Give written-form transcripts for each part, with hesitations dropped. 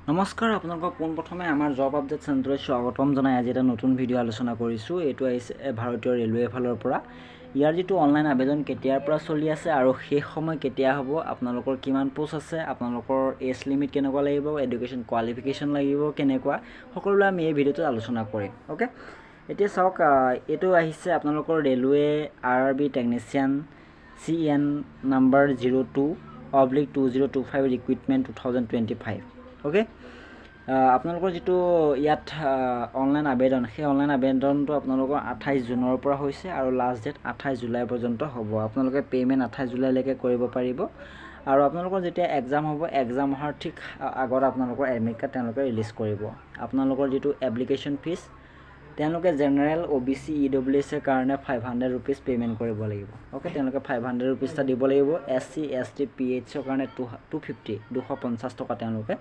নমস্কাৰ আপোনালোকক পোনপ্ৰথমে আমাৰ জব আপডেট চেণ্টাৰত স্বাগতম জনাই আজি এটা নতুন ভিডিঅ' আলোচনা কৰিছোঁ। এইটো আহিছে ভাৰতীয় ৰেলৱে ফালৰ পৰা। ইয়াৰ যিটো অনলাইন আবেদন কেতিয়াৰ পৰা চলি আছে আৰু শেষ সময় কেতিয়া হ'ব, আপোনালোকৰ কিমান পোষ্ট আছে, আপোনালোকৰ এজ লিমিট কেনেকুৱা লাগিব, এডুকেশ্যন কোৱালিফিকেশ্যন লাগিব কেনেকুৱা, সকলোবোৰ আমি এই ভিডিঅ'টোত আলোচনা কৰিম। অ'কে, এতিয়া চাওক, এইটো আহিছে আপোনালোকৰ railway RRB technician CN number 02/2025 recruitment 2025। Okay, আপোনালোকৰ যিটো ইয়াত অনলাইন আবেদন, সেই অনলাইন আবেদনটো আপোনালোকৰ 28 জুনৰ পৰা হৈছে আৰু লাষ্ট ডেট 28 জুলাই পৰ্যন্ত হ'ব। আপোনালোকে পে'মেণ্ট 28 জুলাইলৈকে কৰিব পাৰিব আৰু আপোনালোকৰ যেতিয়া এক্সাম হ'ব, এক্সাম অহাৰ ঠিক আগত আপোনালোকৰ এডমিট কাৰ্ড তেওঁলোকে ৰিলিজ কৰিব। আপোনালোকৰ যিটো এপ্লিকেশ্যন ফিজ, তেওঁলোকে জেনেৰেল OBC EWS কাৰণে 500 ৰুপিজ পে'মেণ্ট কৰিব লাগিব। অ'কে, তেওঁলোকে 500 ৰুপিজ এটা দিব লাগিব। SC ST PH কাৰণে 250 টকা তেওঁলোকে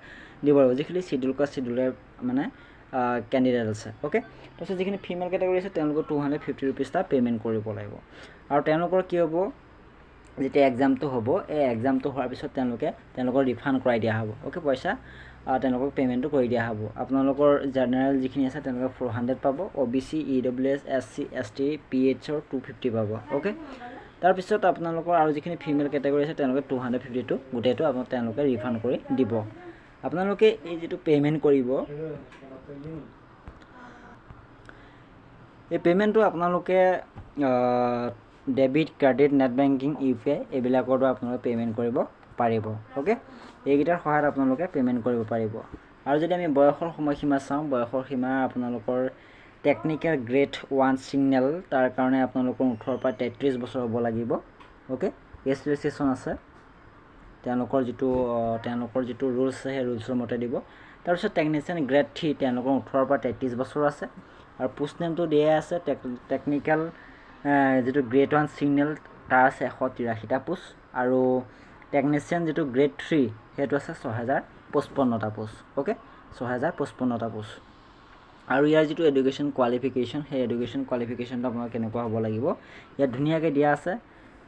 দিব লাগিব, যিখিনি চিডিউল কাষ্ট চিডিউলৰ মানে কেণ্ডিডেট আছে। অ'কে, তাৰপিছত যিখিনি ফিমেল কেটেগৰী আছে তেওঁলোকে 250 ৰুপিজ এটা পে'মেণ্ট কৰিব লাগিব। আৰু তেওঁলোকৰ কি হ'ব, যেতিয়া এক্সামটো হ'ব, এই এক্সামটো হোৱাৰ পিছত তেওঁলোকৰ ৰিফাণ্ড কৰাই দিয়া হ'ব। অ'কে, পইচা তেওঁলোকক পে'মেণ্টটো কৰি দিয়া হ'ব। আপোনালোকৰ জেনেৰেল যিখিনি আছে তেওঁলোকে 400 পাব, OBC EWS SC ST PHৰ 250 পাব। অ'কে, তাৰপিছত আপোনালোকৰ আৰু যিখিনি ফিমেল কেটেগৰী আছে তেওঁলোকে 250টো গোটেইটো তেওঁলোকে ৰিফাণ্ড কৰি দিব। আপোনালোকে এই যিটো পে'মেণ্ট কৰিব, এই পে'মেণ্টটো আপোনালোকে debit, credit, net banking, UPI এইবিলাকৰ দ্বাৰা আপোনালোকে পে'মেণ্ট কৰিব পাৰিব। অ'কে, এইকেইটাৰ সহায়ত আপোনালোকে পে'মেণ্ট কৰিব পাৰিব। আৰু যদি আমি বয়সৰ সময়সীমা চাওঁ, বয়সৰ সীমা আপোনালোকৰ টেকনিকেল গ্ৰেড 1 ছিগনেল, তাৰ কাৰণে আপোনালোকৰ 18 পৰা 33 বছৰ হ'ব লাগিব। অ'কে, এজ ৰেজিষ্ট্ৰেশ্যন আছে, তেওঁলোকৰ যিটো ৰুলছ আছে সেই ৰুলছৰ মতে দিব। তাৰপিছত টেকনিচিয়ান গ্ৰেড 3, তেওঁলোকৰ 18 পৰা 33 বছৰ আছে আৰু পোষ্ট নেমটো দিয়াই আছে। টেকনিকেল যিটো গ্ৰেড 1 ছিগনেল তাৰ আছে 183টা পোষ্ট আৰু টেকনিচিয়ান যিটো গ্ৰেড 3 সেইটো আছে 6055টা পোষ্ট। অ'কে, 6055টা পোষ্ট। আৰু ইয়াৰ যিটো এডুকেশ্যন কোৱালিফিকেশ্যন, সেই এডুকেশ্যন কোৱালিফিকেশ্যনটো আপোনাৰ কেনেকুৱা হ'ব লাগিব, ইয়াত ধুনীয়াকৈ দিয়া আছে।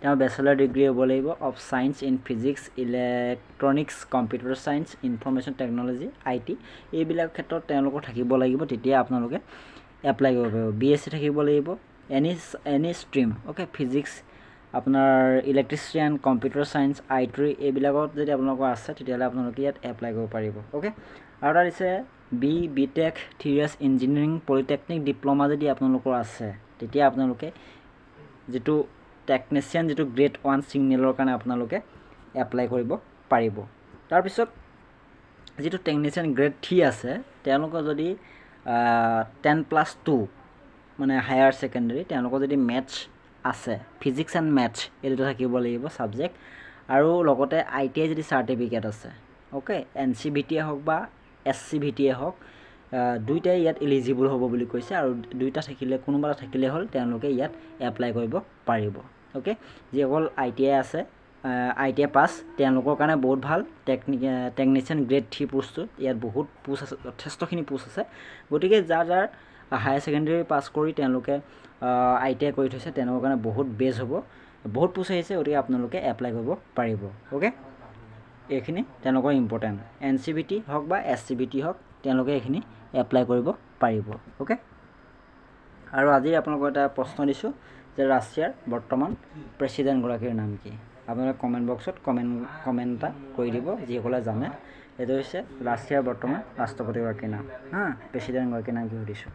তেওঁ বেচেলৰ ডিগ্ৰী হ'ব লাগিব of science in physics, electronics, computer science, information technology, IT এইবিলাক ক্ষেত্ৰত তেওঁলোকৰ থাকিব লাগিব, তেতিয়া আপোনালোকে এপ্লাই কৰিব পাৰিব। BSc থাকিব লাগিব, এনি ষ্ট্ৰীম। অ'কে, ফিজিক্স, আপোনাৰ ইলেক্ট্ৰিচিয়ান, কম্পিউটাৰ ছায়েন্স, IT এইবিলাকত যদি আপোনালোকৰ আছে তেতিয়াহ'লে আপোনালোকে ইয়াত এপ্লাই কৰিব পাৰিব। অ'কে, আৰু তাত দিছে BTech, 3 years engineering, polytechnic, diploma যদি আপোনালোকৰ আছে তেতিয়া আপোনালোকে যিটো টেকনিচিয়ান যিটো গ্ৰেড 1 ছিগনেলৰ কাৰণে আপোনালোকে এপ্লাই কৰিব পাৰিব। তাৰপিছত যিটো টেকনিচিয়ান গ্ৰেড 3 আছে, তেওঁলোকৰ যদি 10+2 মানে হায়াৰ ছেকেণ্ডেৰী, তেওঁলোকৰ যদি মেথছ আছে, ফিজিক্স এণ্ড মেথছ এই দুটা থাকিব লাগিব ছাবজেক্ট, আৰু লগতে ITI যদি চাৰ্টিফিকেট আছে, অ'কে, NCVT হওক বা SCVT হওক, দুইটাই ইয়াত এলিজিবল হ'ব বুলি কৈছে। আৰু দুইটা থাকিলে, কোনোবা এটা থাকিলে হ'ল, তেওঁলোকে ইয়াত এপ্লাই কৰিব পাৰিব। অ'কে, যিসকল ITI আছে, ITI পাছ, তেওঁলোকৰ কাৰণে বহুত ভাল। টেকনিচিয়ান গ্ৰেড 3 পোষ্টটো ইয়াত বহুত পোষ্ট আছে, যথেষ্টখিনি পোষ্ট আছে। গতিকে যাৰ হায়াৰ ছেকেণ্ডেৰী পাছ কৰি তেওঁলোকে ITI কৰি থৈছে, তেওঁলোকৰ কাৰণে বহুত বেষ্ট হ'ব, বহুত পোষ্ট আহিছে, গতিকে আপোনালোকে এপ্লাই কৰিব পাৰিব। অ'কে, এইখিনি তেওঁলোকৰ ইম্পৰ্টেণ্ট। NCVT হওক বা SCVT হওক, তেওঁলোকে এইখিনি এপ্লাই কৰিব পাৰিব। অ'কে, আৰু আজি আপোনালোকক এটা প্ৰশ্ন দিছোঁ যে ৰাছিয়াৰ বৰ্তমান প্ৰেছিডেণ্টগৰাকীৰ নাম কি? আপোনালোকে কমেণ্ট বক্সত কমেণ্ট এটা কৰি দিব যিসকলে জানে। এইটো হৈছে ৰাছিয়াৰ বৰ্তমান ৰাষ্ট্ৰপতিগৰাকীৰ নাম, প্ৰেছিডেণ্টগৰাকীৰ নাম কি সুধিছোঁ।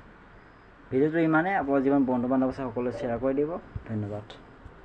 ভিডিঅ'টো ইমানেই। আপোনাৰ যিমান বন্ধু বান্ধৱ আছে সকলোৱে শ্বেয়াৰ কৰি দিব। ধন্যবাদ।